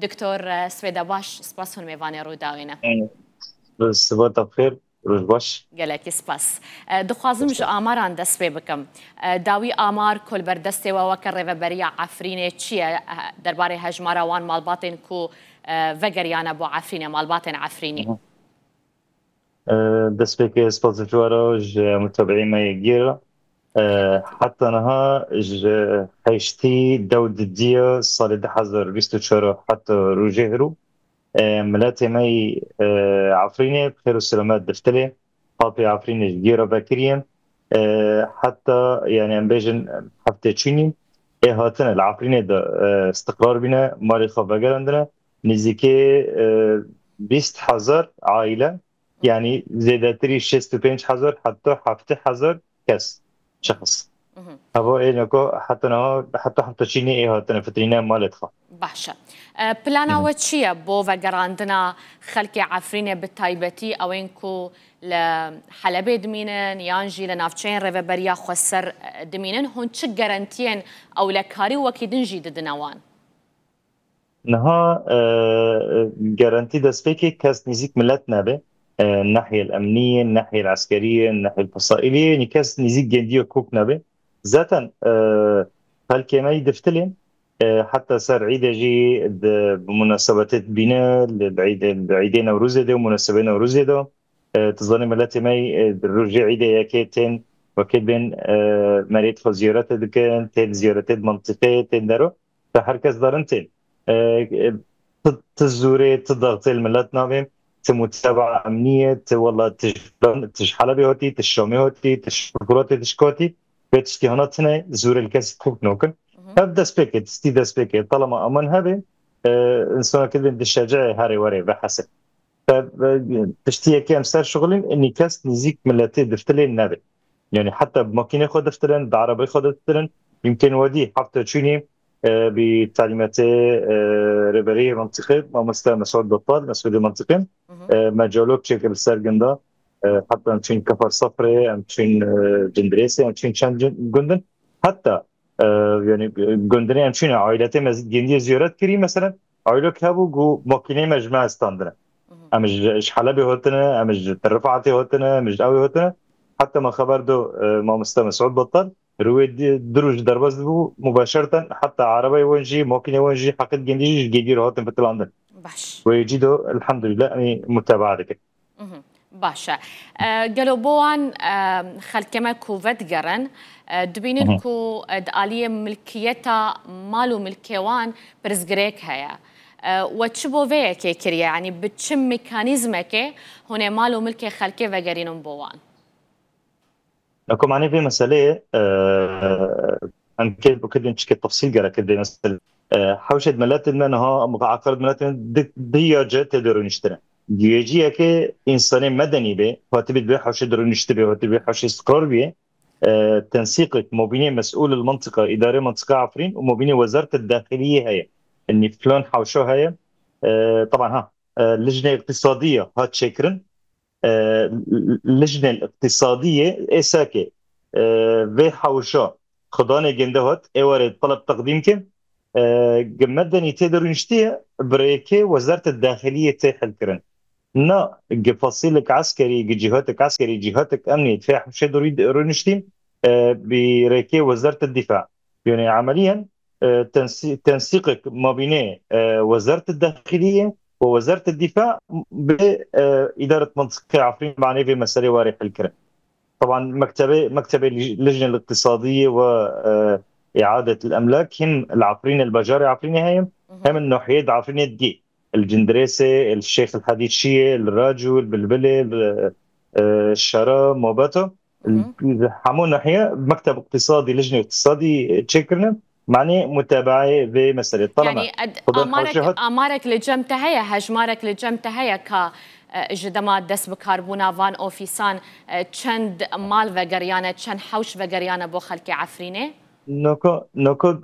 دکتۆر سوێدە باش سپاس هون میوانی ڕووداوێنە بس بخير روز باش گەلێکی سپاس دخوازم ژ ئاماران دەست پێ بکەم داوی ئامار کۆلبەردەستێەوە کە ڕێڤەبەریە عەفرینێ چییە دەربارەی هەژمارەوان ماڵباتێن و ڤەگەریانە بۆ عەفرینە ماڵباتێن عەفرینی دەست پێکێ سپاس جوارە ژ متابعی ما یەکگێرە حتى نها حيشتي دود الدية صار 2024 حتى روجيهرو ملاتي ماي عفريني بخير والسلامات دفتلي بابي عفريني جيرة باكريا حتى يعني امبيجن حفتة تشيني هاتنا العفريني دا استقرار بنا مالي خافاقر عندنا نزيكي 20,000 عائلة يعني زيادتري 65,000 حتى 7,000 كاس شخص هو إنكو حتى چینی هاتن فترینه مالتها باشە پلانەوە چییە بۆ ڤەگەڕاندنا خەڵکی عەفرینێ بتایبەتی ئەوەین کو لە حەلەبێ دمینن یانژی لە ناوچەیان ڕێڤەبەریە خۆسەر دمینن هون چ گەرەنتیەن ئەو لە کاری وەکی دنجی ددنەوان نها جارانتي دسبيكي كاس نزيك ملات نابه الناحية الأمنية الناحية العسكرية الناحية الفصائلية يعني كاس نزيك جنديو كوك نابه ذاتا هالكيماي دفتلين حتى صار عيد جي بمناسبات بناء بعيدين نوروز ده ومناسبات نوروز ده تظني ملاتي ماي الرجع عيد ياكيتين وكيد بين مريت خو زيارات دكان تين زيارات منطقية تين دارو فهركز دارنتين تزوري تضغط الملات نابهم تمتابعة أمنية والله تشحالة بيهوتي تشومي هوتي تشكراتي تشكوتي بيتشكيهاناتنا زور الكاس كوك نوكن هبدا سبيكي تستيدا سبيكي طالما أمان هذا إنسان كده الشجاعة هاري وري بحسب تشتيه كام صار شغلين إني كاس نزيك ملاتي دفتلين نابي يعني حتى بماكينة خود دفتلين بعربي خود دفتلين يمكن ودي حتى تشيني بتعليمات ربرية منطقية مستر مسعود بطال مسؤول المنطقة مجالوك شكل سرقندا حتى أمشين كفر صفري أمشين جندريسي أمشين شان جندن حتى يعني جندني أمشين عائلتي مزيد جندية زيارات كريم مثلا عائلك هابو جو ماكينة مجمع استاندنا أمش حلبي هوتنا أمش ترفعتي هوتنا أمش قوي هوتنا حتى ما خبر دو ما مستر مسعود بطال روي دروج درباز بو مباشرة حتى عربي ونجي ممكن ونجي حقت جندي جدير هاتن في لندن باش ويجيدو الحمد لله يعني متابعة ذلك باشا قالوا بوان خلكما كوفت قرن دبينن كو دالية ملكيتا مالو ملكيوان برزقريك هيا وتشبو فيك كريا يعني بتشم ميكانيزمك هنا مالو ملكي خلكي وقرينن بوان لكم معني في مسألة أن كده نشكي التفصيل جرا كده مثلا حوشة ملات منها مقعقرة ملات دياجة تقدروا نشتري دياجية كي إنسان مدني به هاتبت به حوشة تقدروا نشتري هاتبت حوشة استقرار به تنسيق مبيني مسؤول المنطقة إدارة منطقة عفرين ومبيني وزارة الداخلية هي إن فلان حوشة هي طبعا لجنة اقتصادية هات شكرا اللجنة الاقتصادية إساكي في حوشة خضانة جندهات إوارد طلب تقديمك مدني تقدروا نشتيه بريكي وزارة الداخلية تحل كرن نا فصيلك عسكري جهاتك عسكري جهاتك أمني في حوشة دوروا نشتين بريكي وزارة الدفاع يعني عمليا تنسيقك ما بين وزارة الداخلية ووزارة الدفاع بإدارة منطقة عفرين معني في مسألة وارح الكرم طبعا مكتبة اللجنة الاقتصادية وإعادة الأملاك هم العفرين البجاري عفرين هم النوحيد عفرين الدي الجندريسي الشيخ الحديد شيء الراجو البلبلة الشرا موباتو حمون ناحية مكتب اقتصادي لجنة اقتصادي تشكرنا معني متابعة بمسألة طالما يعني أمارك لجمتها هي هجمارك لجمتها هي ك جدما دس بكربونا فان أوفيسان چند مال وگريانة چند حوش وگريانة بو خلق عفرينه نوكو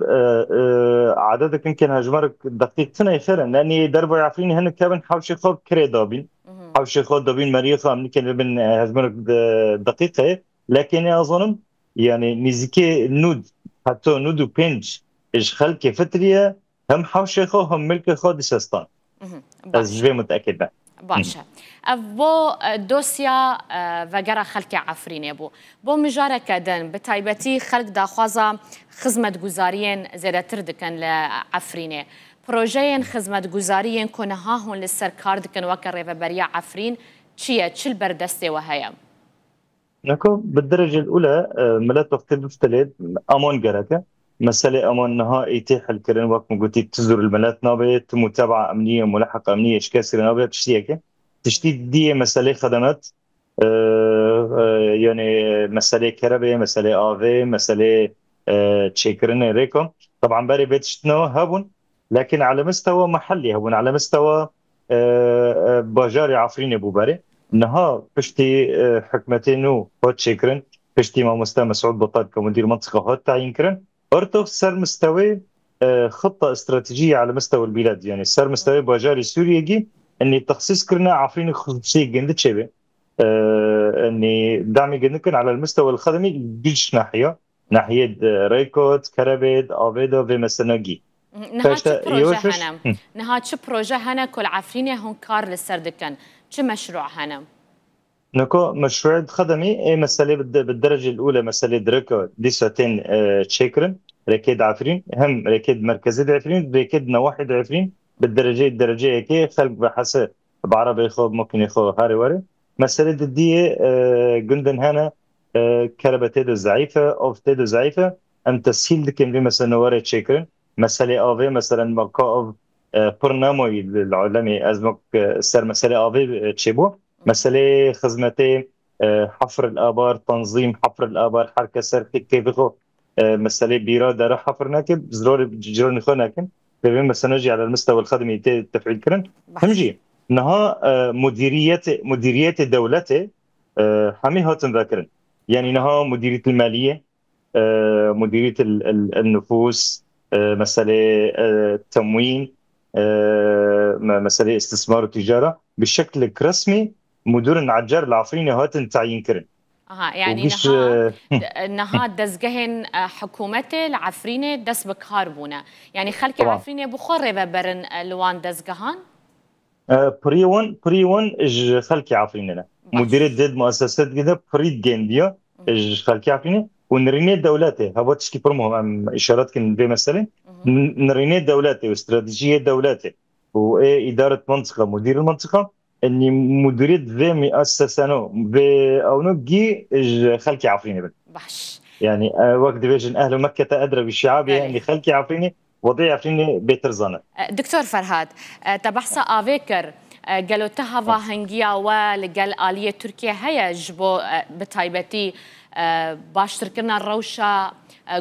عددك يمكن هجمارك دقيق سنة فعلا لأني دربو عفريني هن كابن حوش خود كري دابين حوش خود دابين مريخة يمكن بن هجمارك دقيقة لكن أظن يعني نزيكي نود حتى نودو بينج إيش خلق فترية هم حوشي خو هم ملك خو دشستان از جوی متأكد بقى. باشه بو دوسیا وگرا خلق عفرینه بو مجاره کدن به تایبتی خلق داخوازا خدمت گزارین زیاده تر دکن لعفرینه پروژه خدمت گزارین کنه ها هون لسر کار دکن وکر ریوبریا عفرین چیه چل بردسته و هیم نكو بالدرجة الأولى ملات وقت المفتلد أمان جركة مسألة أمان نها يتيح الكرن وقت مقولتي تزور الملات نابت متابعة أمنية ملاحقة أمنية إشكاسر نابت تشتيك تشتيت دي مسألة خدمات يعني مسألة كهرباء مسألة آفي مسألة تشيكرن ريكم طبعا باري بيتشتنو هابون لكن على مستوى محلي هابون على مستوى باجاري عفرين أبو باري نها پشتی حکمتینو هات شکرن پشتی ما مستوى مسعود بطال كمدير منطقة هات تعيين كرن أرتو سر مستوى خطة استراتيجية على مستوى البلاد يعني سر مستوى باجاري سوريا جي اني تخصيص كرنا عفرين خصوصي جند شبه اني دعمي جندكن على المستوى الخدمي بيش ناحية ريكوت كربيد آبيدو في مسناجي نهات شو بروجه هنا كل عفرينه هون كار للسردكن شو مشروع هنا نكو مشروع خدمي مسألة بالدرجة الأولى مسألة دركة دي ساعتين تشيكرن ركيد عفرين هم ركيد مركزي عفرين ركيد نواحي عفرين الدرجة كي خلق بحسب بعربي يخو ممكن يخو هاري وري مسألة دي جندن هنا كربتيدو ضعيفة أو تيدو ضعيفة أم تسهيل دكين بمثلا نواري تشيكرن مسألة أوفي مثلا مقاف برنامج العالمي أزمك سر مسألة أوفي تشيبو مسألة خدمتي حفر الآبار تنظيم حفر الآبار حركة سرتي كيف مسألة بيرا دار حفر ناكب زرار جيران خو ناكب ببين مثلا نجي على المستوى الخدمي تفعيل كرن همجي نها مديرية دولته همي هاتن ذاكرن يعني نها مديرية المالية مديرية النفوس مسألة تموين مسألة استثمار وتجارة بشكل رسمي مدير العجار العفريني هاتن تعيين كرن يعني نها دزجهن حكومته العفريني دس بكهربونا يعني خلك عفريني بخور برن لوان دزجهان بريون خلك عفريننا مدير دد مؤسسات كده بريد جنديا خلك عفريني ونريني دولته هبط تشكي برمهم اشارات كن بمثلا نريني دولته واستراتيجيه دولته وإدارة منطقة مدير المنطقة اني مديرية ذي مؤسسة او نجي خلكي عفريني باش يعني وقت بيجن اهل مكة ادرى بالشعاب يعني خلكي عفريني وضيع عفريني بيت رزانة دكتور فرهاد تبحث افيكر قالوا تهوا هنجيا ولقال آلية تركيا هيا جبو بتايبتي باشتر كرنا الروشة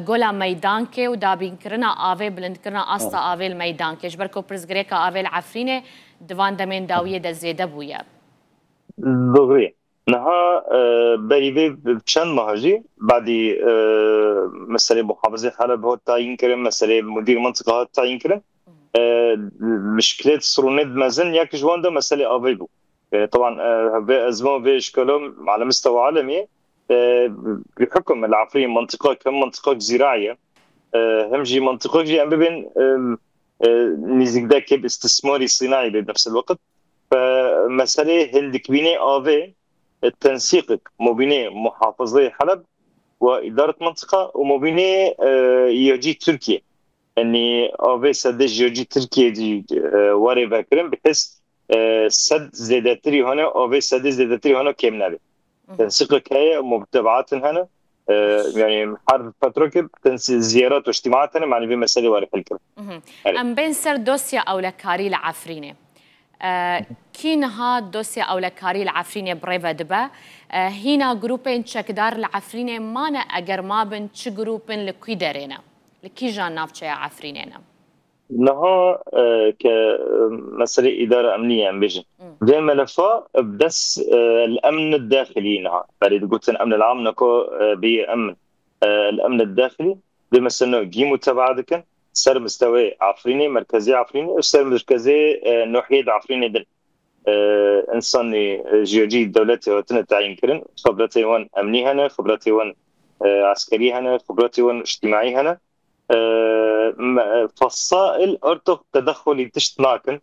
قولا ميدانكي ودابين كرنا آفي بلند كرنا أستا آفي الميدانكي جبركو برزغريكا آفي العفريني دوان دمين داوية دا زيادة بويا دغري نها بريبي بشان مهاجي بعدي مسألة محافظة حلب هو تعيين كرم مسألة مدير منطقة هو تعيين كرم مشكلات صرونات مازن ياك جواندا مسألة آفي بو طبعا أزمان في إشكالهم على مستوى عالمي بحكم العفرين منطقة كم منطقة زراعية همجي منطقة جي أم بين نيزك دا كيب استثماري صناعي بنفس الوقت فمسألة هالكبينة آفي التنسيق مبينة محافظة حلب وإدارة منطقة ومبينة يجي تركيا أني آفي سدج يجي تركيا دي واري باكرم بحيث سد زيادتري هنا آفي سد زيادتري هنا كم نبي تنسيقك هي متابعات هنا يعني حرب فترة زيارات واجتماعات هنا معني بمسألة واري الكلام أم بين سر دوسيا أو لكاري العفرينة كينها دوسيا أو لكاري العفرينة بريفا دبا هنا جروبين شكدار العفرينة مانا أجر ما بن شو جروبين لكي دارينا لكي جان نافشة عفرينينا نها كمسألة إدارة أمنية أم بيجن زي ملفا بس الأمن الداخلي نها بريد قلت الأمن العام نكو بأمن الأمن الداخلي بمثلا جي متابعة ذكن سر مستوى عفريني مركزي عفريني وسر مركزي نوحيد عفريني دل إنساني جيوجي دولتي وتنا تعيين كرن خبرتي وان أمني هنا خبرتي وان عسكري هنا خبرتي وان اجتماعي هنا فصائل ارتق تدخلي تشتناكن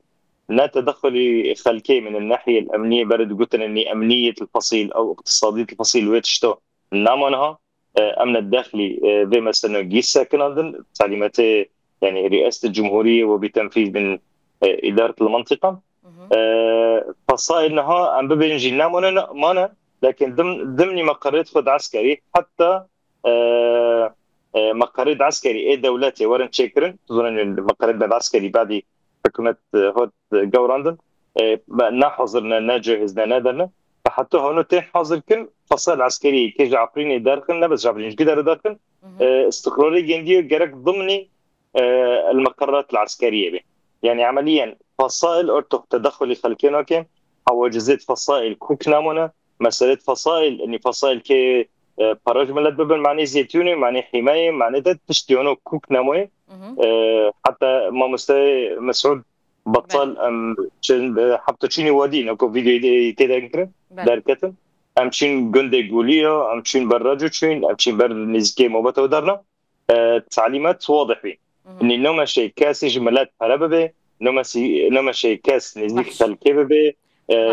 لا تدخلي خلكي من الناحية الأمنية برد قلت أني أمنية الفصيل أو اقتصادية الفصيل ويتشتو نامونها أمن الداخلي في مثلا جيسا كنادن تعليمات يعني رئاسة الجمهورية وبتنفيذ من إدارة المنطقة فصائلها أم ببنجي نامونا مانا لكن ضمن مقرات خد عسكري حتى مقرات عسكري ايه دولتي ورن تشيكرن تظن المقرات العسكري بعد حكومة هوت جوراندن نحضرنا نجهزنا نادرنا فحتى هون حاضر كل فصائل عسكري كي جعفريني دارخن بس جعفريني قدر دارخن استقراري جندي جرك ضمني المقرات العسكرية به يعني عمليا فصائل ارتق تدخلي خلكينا كم حواجزات فصائل كوك نامونا مسألة فصائل اني فصائل كي براج ملت ببن معني زيتوني معني حماية معني تشتيونو كوك ناموي حتى ما مستوى مسعود بطل ام حبتشيني وادين اكو فيديو كده يمكن داركتن امشين جندي جوليا امشين براجوتشين امشين بر نزكي موبتا ودارنا تعليمات واضح بي اني نوما شيء كاس جملات هرببه نوما شيء كاس نزيك خلكي به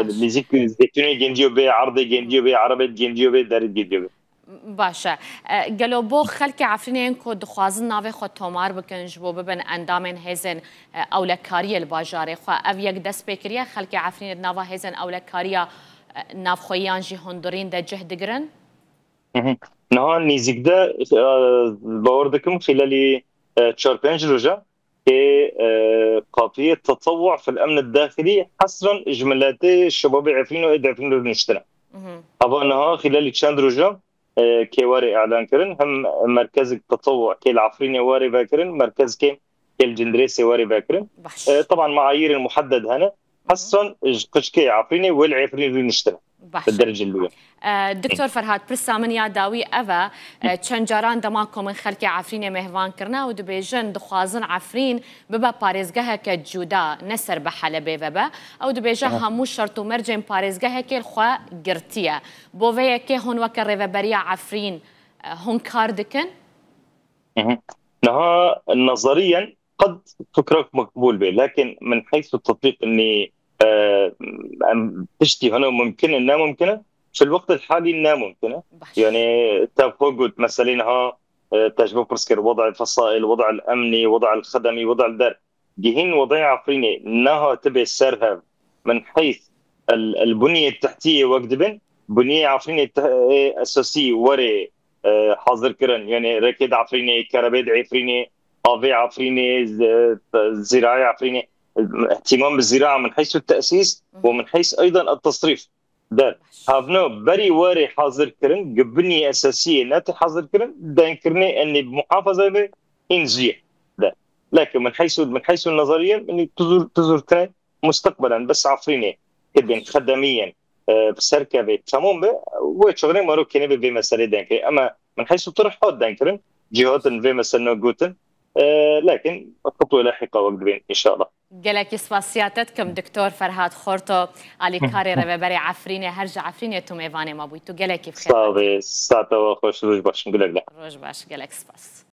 نزيك زيتوني جنديو به عرضي جنديو به عربي جنديو به دارت جنديو به باشا قالوا بو خلكي عفرينين كو دخوازن ناوي خو تومار بكن جبو ببن اندامن هزن اولكاريه الباجاري خو اف يك دست بكريه خلكي عفرين ناوا هزن اولكاريه ناف خويان جي هندورين ده جهد قرن نهان نيزيك ده باوردكم خلال تشار بنج رجا قضية تطوع في الأمن الداخلي حصرا إجمالات الشباب عفرين وإد عفرين نشتنا أبا نها خلال تشاند رجا كي واري إعلان كرن هم مركز التطوع كي العفريني واري باكرن مركز كي الجندريسي واري باكرن طبعا معايير المحدد هنا حصرا قشكي عفريني والعفرين نشتنا بالدرجة الأولى دكتور فرهاد برسا من يا داوي أفا چنجاران دماكم من خلقي عفرين مهوان كرنا ودبيجن دخوازن عفرين ببا باريزگاه كجودا نسر بحلبه ببا أو دبيجن همو شرط مرجن باريزگاه كالخوا قرتية بوفيه كي هون وكر ريفبريا عفرين هون كاردكن نها نظريا قد فكرك مقبول به لكن من حيث التطبيق اني تشتي هنا ممكنه لا ممكنه في الوقت الحالي لا ممكنه يعني تفوقت مسألينها تجربة برسكر وضع الفصائل وضع الامني وضع الخدمي وضع الدار جهين وضع عفريني انها تبي السرها من حيث البنيه التحتيه وقدبن بنيه عفريني اساسيه وري حاضر كرن يعني ركيد عفريني كربيد عفريني طابع عفريني زراعي عفريني اهتمام بالزراعه من حيث التاسيس ومن حيث ايضا التصريف ده هافنو بري واري حاضر كرن قبني اساسيه ناتي حاضر كرن ده ينكرني اني بمحافظه به انجيه ده لكن من حيث النظريه اني تزور مستقبلا بس عفريني كدن خدميا بسركبه تمام به وشغلين مارو كني به مساله دنكري اما من حيث طرح حد دنكرن جهات في مثلا جوتن لكن خطوه لاحقه وقدبين ان شاء الله قالك سباسياتتكم دكتور فرهاد خورتو علي كاري ربابري عفريني هرجع عفريني تو ميفاني ما بويتو قالك بخير صافي ساعه خوش روج باش نقول لك روج باش قالك سباس